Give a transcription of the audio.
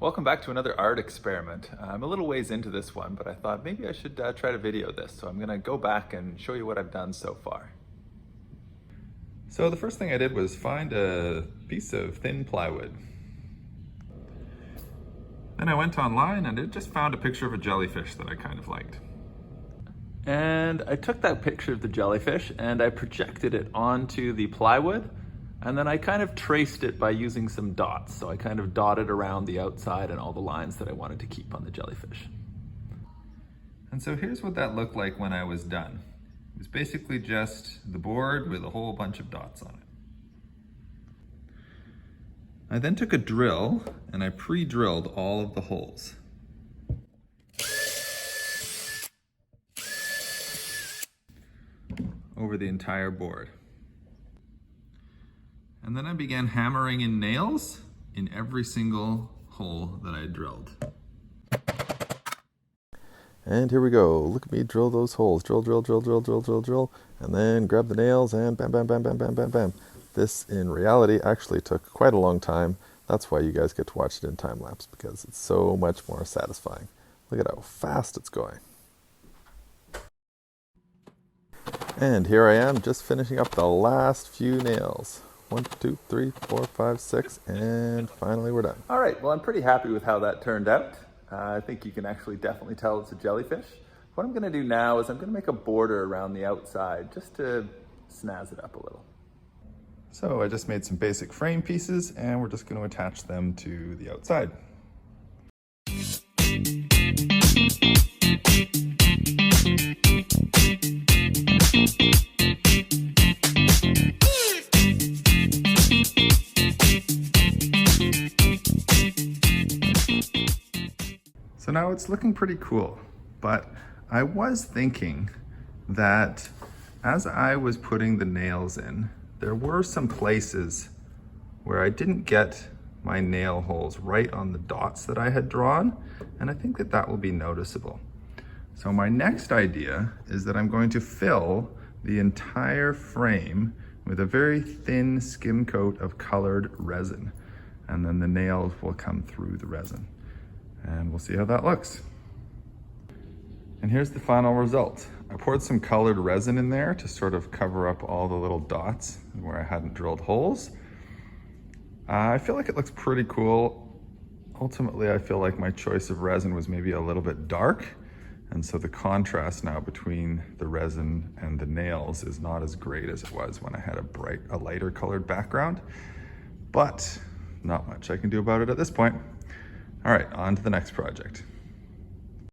Welcome back to another art experiment. I'm a little ways into this one, but I thought maybe I should try to video this. So I'm gonna go back and show you what I've done so far. So the first thing I did was find a piece of thin plywood. Then I went online and I just found a picture of a jellyfish that I kind of liked. And I took that picture of the jellyfish and I projected it onto the plywood. And then I kind of traced it by using some dots. So I kind of dotted around the outside and all the lines that I wanted to keep on the jellyfish. And so here's what that looked like when I was done. It was basically just the board with a whole bunch of dots on it. I then took a drill and I pre-drilled all of the holes. Over the entire board. And then I began hammering in nails in every single hole that I drilled. And here we go. Look at me drill those holes. Drill, drill, drill, drill, drill, drill, drill. And then grab the nails and bam, bam, bam, bam, bam, bam, bam. This, in reality, actually took quite a long time. That's why you guys get to watch it in time lapse, because it's so much more satisfying. Look at how fast it's going. And here I am, just finishing up the last few nails. 1, 2, 3, 4, 5, 6, and finally we're done. All right, well, I'm pretty happy with how that turned out. I think you can actually definitely tell it's a jellyfish. What I'm gonna do now is I'm gonna make a border around the outside just to snazz it up a little. So I just made some basic frame pieces and we're just gonna attach them to the outside. So now it's looking pretty cool, but I was thinking that as I was putting the nails in, there were some places where I didn't get my nail holes right on the dots that I had drawn, and I think that that will be noticeable. So my next idea is that I'm going to fill the entire frame with a very thin skim coat of colored resin, and then the nails will come through the resin. And we'll see how that looks. And here's the final result. I poured some colored resin in there to sort of cover up all the little dots where I hadn't drilled holes. I feel like it looks pretty cool. Ultimately, I feel like my choice of resin was maybe a little bit dark. And so the contrast now between the resin and the nails is not as great as it was when I had a lighter colored background. But not much I can do about it at this point. All right, on to the next project.